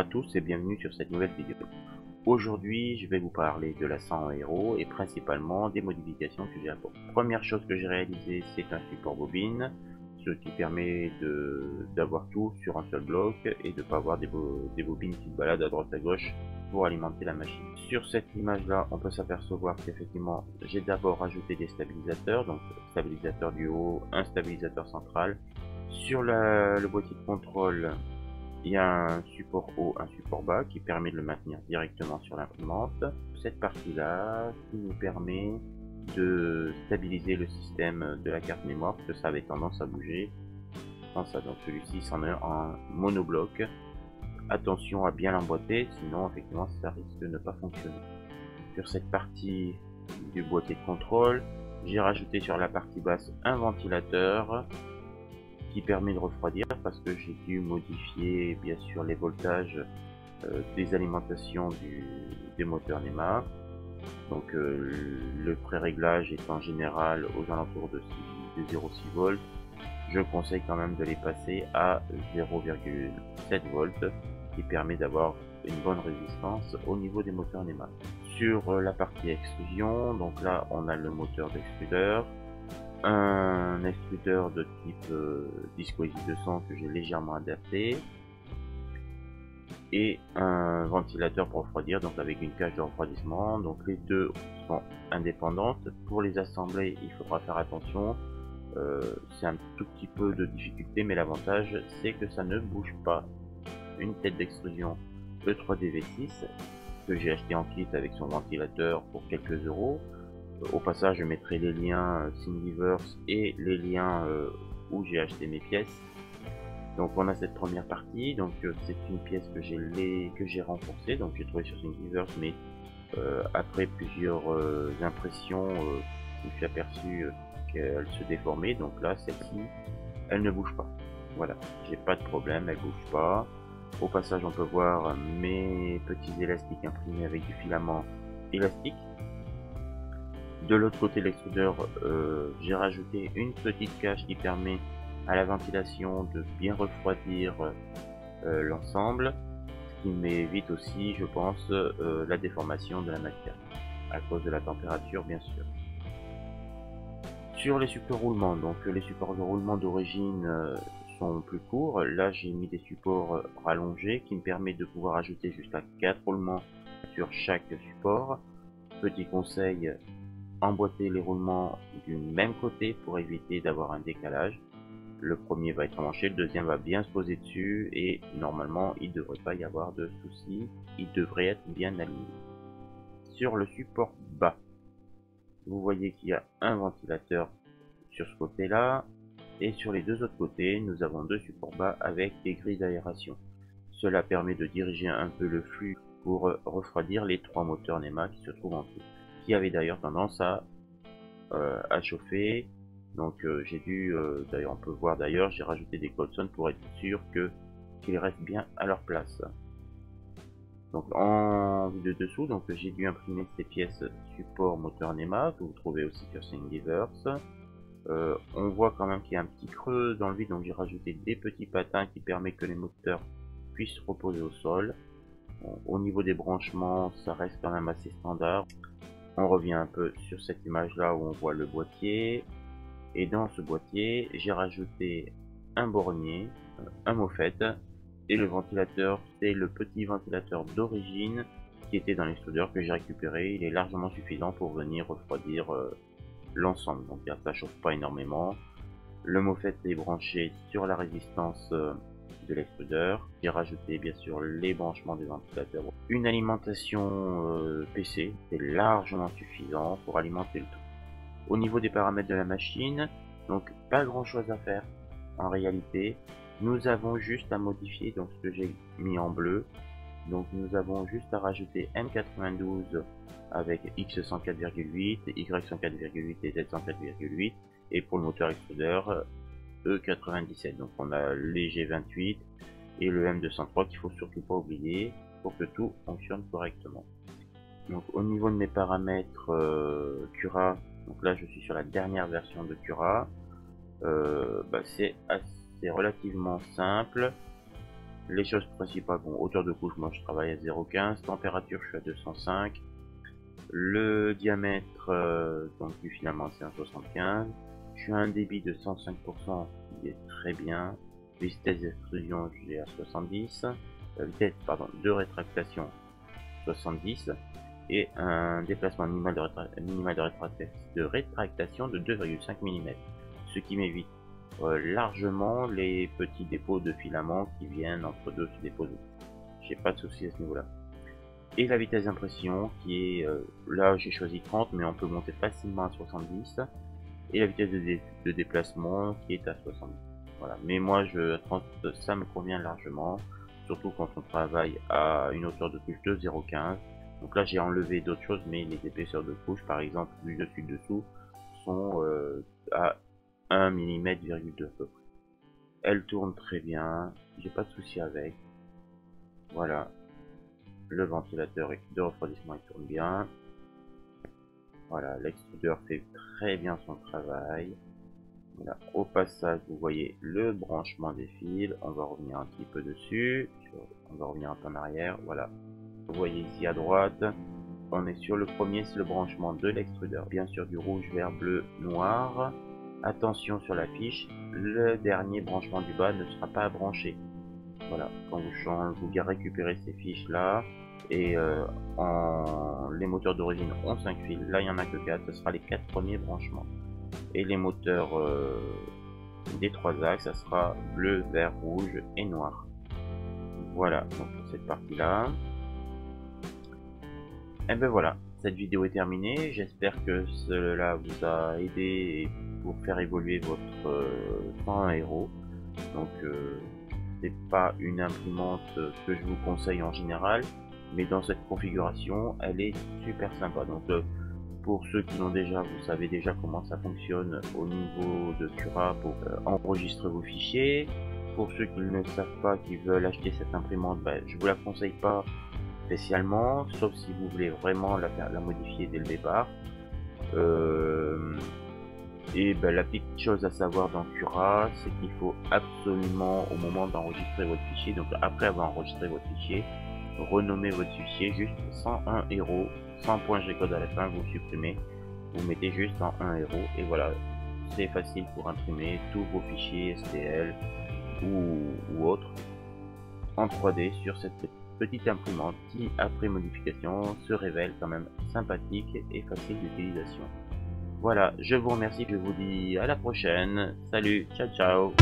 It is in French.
à tous et bienvenue sur cette nouvelle vidéo. Aujourd'hui, je vais vous parler de la 100 Aero et principalement des modifications que j'ai apportées. Première chose que j'ai réalisée, c'est un support bobine, ce qui permet d'avoir tout sur un seul bloc et de ne pas avoir des bobines qui se baladent à droite à gauche pour alimenter la machine. Sur cette image là, on peut s'apercevoir qu'effectivement j'ai d'abord rajouté des stabilisateurs, donc stabilisateur du haut, un stabilisateur central. Sur le boîtier de contrôle, il y a un support haut, un support bas qui permet de le maintenir directement sur l'imprimante. Cette partie là qui nous permet de stabiliser le système de la carte mémoire parce que ça avait tendance à bouger. Sans ça, donc celui-ci c'en est en monobloc. Attention à bien l'emboîter, sinon effectivement ça risque de ne pas fonctionner. Sur cette partie du boîtier de contrôle, j'ai rajouté sur la partie basse un ventilateur qui permet de refroidir parce que j'ai dû modifier bien sûr les voltages des alimentations des moteurs NEMA. Donc le pré-réglage est en général aux alentours de 0,6 volts. Je conseille quand même de les passer à 0,7 volts qui permet d'avoir une bonne résistance au niveau des moteurs NEMA. Sur la partie extrusion, donc là on a le moteur d'extrudeur, un extrudeur de type disque de son que j'ai légèrement adapté et un ventilateur pour refroidir, donc avec une cage de refroidissement. Donc les deux sont indépendantes. Pour les assembler, il faudra faire attention. C'est un tout petit peu de difficulté, mais l'avantage c'est que ça ne bouge pas. Une tête d'extrusion E3DV6 que j'ai acheté en kit avec son ventilateur pour quelques euros. Au passage, je mettrai les liens Thingiverse et les liens où j'ai acheté mes pièces. Donc on a cette première partie, donc c'est une pièce que j'ai renforcée, donc j'ai trouvé sur Thingiverse, mais après plusieurs impressions, je me suis aperçu qu'elle se déformait. Donc là, celle-ci, elle ne bouge pas. Voilà, j'ai pas de problème, elle bouge pas. Au passage, on peut voir mes petits élastiques imprimés avec du filament élastique. De l'autre côté de l'extrudeur, j'ai rajouté une petite cage qui permet à la ventilation de bien refroidir l'ensemble, ce qui m'évite aussi, je pense, la déformation de la matière, à cause de la température bien sûr. Sur les supports roulements, donc les supports de roulement d'origine sont plus courts. Là j'ai mis des supports rallongés qui me permettent de pouvoir ajouter jusqu'à 4 roulements sur chaque support. Petit conseil, emboîter les roulements du même côté pour éviter d'avoir un décalage. Le premier va être emmanché, le deuxième va bien se poser dessus et normalement il ne devrait pas y avoir de soucis, il devrait être bien aligné. Sur le support bas, vous voyez qu'il y a un ventilateur sur ce côté là et sur les deux autres côtés nous avons deux supports bas avec des grilles d'aération. Cela permet de diriger un peu le flux pour refroidir les trois moteurs NEMA qui se trouvent en dessous, qui avait d'ailleurs tendance à chauffer. Donc j'ai dû, d'ailleurs on peut voir d'ailleurs, j'ai rajouté des Colson pour être sûr qu'ils restent bien à leur place. Donc en vue de dessous, donc j'ai dû imprimer ces pièces support moteur NEMA que vous trouvez aussi sur Thingiverse. On voit quand même qu'il y a un petit creux dans le vide, donc j'ai rajouté des petits patins qui permettent que les moteurs puissent se reposer au sol. Bon, au niveau des branchements, ça reste quand même assez standard. On revient un peu sur cette image là où on voit le boîtier, et dans ce boîtier j'ai rajouté un bornier, un MOFETT, et le ventilateur c'est le petit ventilateur d'origine qui était dans l'extrudeur que j'ai récupéré. Il est largement suffisant pour venir refroidir l'ensemble, donc ça chauffe pas énormément. Le MOFETT est branché sur la résistance de l'extrudeur. J'ai rajouté bien sûr les branchements des ventilateurs. Une alimentation PC, c'est largement suffisant pour alimenter le tout. Au niveau des paramètres de la machine, donc pas grand chose à faire en réalité. Nous avons juste à modifier donc ce que j'ai mis en bleu. Donc nous avons juste à rajouter M92 avec X104,8, Y104,8 et Z104,8, et pour le moteur extrudeur E97. Donc on a les G28 et le M203 qu'il faut surtout pas oublier pour que tout fonctionne correctement. Donc au niveau de mes paramètres Cura, donc là je suis sur la dernière version de Cura. C'est relativement simple. Les choses principales, bon, hauteur de couche, moi je travaille à 0,15, température je suis à 205, le diamètre donc du filament c'est 1,75, je suis à un débit de 105%, qui est très bien, vitesse d'extrusion j'ai à 70, vitesse pardon, de rétractation 70, et un déplacement minimal de rétractation de 2,5 mm, ce qui m'évite largement les petits dépôts de filaments qui viennent entre deux se déposer. J'ai pas de souci à ce niveau là. Et la vitesse d'impression qui est là j'ai choisi 30 mais on peut monter facilement à 70, et la vitesse de déplacement qui est à 70. Voilà, mais moi à 30 ça me convient largement, surtout quand on travaille à une hauteur de couche de 0,15. Donc là j'ai enlevé d'autres choses, mais les épaisseurs de couche par exemple du dessus dessous sont à 1 mm,2 à peu près. Elle tourne très bien, j'ai pas de souci avec. Voilà, le ventilateur de refroidissement il tourne bien. Voilà, l'extrudeur fait très bien son travail. Voilà. Au passage, vous voyez le branchement des fils. On va revenir un petit peu dessus. On va revenir un peu en arrière. Voilà. Vous voyez ici à droite, on est sur le premier, c'est le branchement de l'extrudeur. Bien sûr du rouge, vert, bleu, noir. Attention sur la fiche, le dernier branchement du bas ne sera pas branché. Voilà, quand vous changez, vous récupérez ces fiches là. Et les moteurs d'origine ont 5 fils, là il n'y en a que 4, ce sera les 4 premiers branchements. Et les moteurs des 3 axes, ça sera bleu, vert, rouge et noir. Voilà, donc pour cette partie là. Et ben voilà, cette vidéo est terminée, j'espère que cela vous a aidé pour faire évoluer votre 101 Aero. Donc c'est pas une imprimante que je vous conseille en général, mais dans cette configuration elle est super sympa. Donc pour ceux qui l'ont déjà, vous savez déjà comment ça fonctionne au niveau de Cura pour enregistrer vos fichiers. Pour ceux qui ne savent pas, qui veulent acheter cette imprimante, ben, je vous la conseille pas spécialement, sauf si vous voulez vraiment la modifier dès le départ. Et ben, la petite chose à savoir dans Cura, c'est qu'il faut absolument, au moment d'enregistrer votre fichier, donc après avoir enregistré votre fichier, renommer votre fichier juste 101 Aero, sans point G-code à la fin, vous supprimez, vous mettez juste 101 Aero, et voilà, c'est facile pour imprimer tous vos fichiers STL ou autres en 3D sur cette petite imprimante qui, après modification, se révèle quand même sympathique et facile d'utilisation. Voilà, je vous remercie, je vous dis à la prochaine. Salut, ciao ciao.